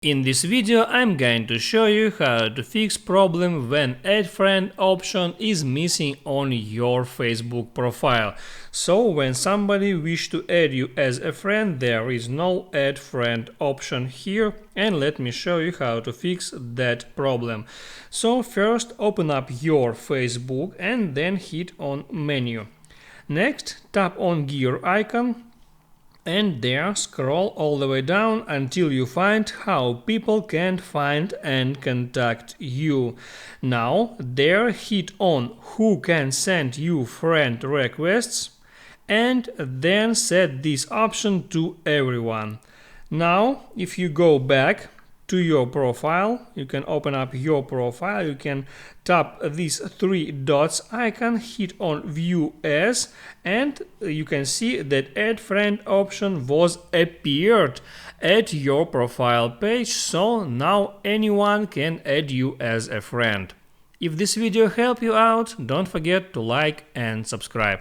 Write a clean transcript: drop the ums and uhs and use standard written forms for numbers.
In this video I'm going to show you how to fix problem when add friend option is missing on your Facebook profile. So when somebody wish to add you as a friend, there is no add friend option here, and let me show you how to fix that problem. So first open up your Facebook and then hit on menu. Next tap on gear icon and there scroll all the way down until you find how people can find and contact you. Now there hit on who can send you friend requests and then set this option to everyone. Now if you go back to your profile, you can open up your profile, you can tap these three dots icon, hit on view as, and you can see that add friend option was appeared at your profile page, so now anyone can add you as a friend. If this video helped you out, don't forget to like and subscribe.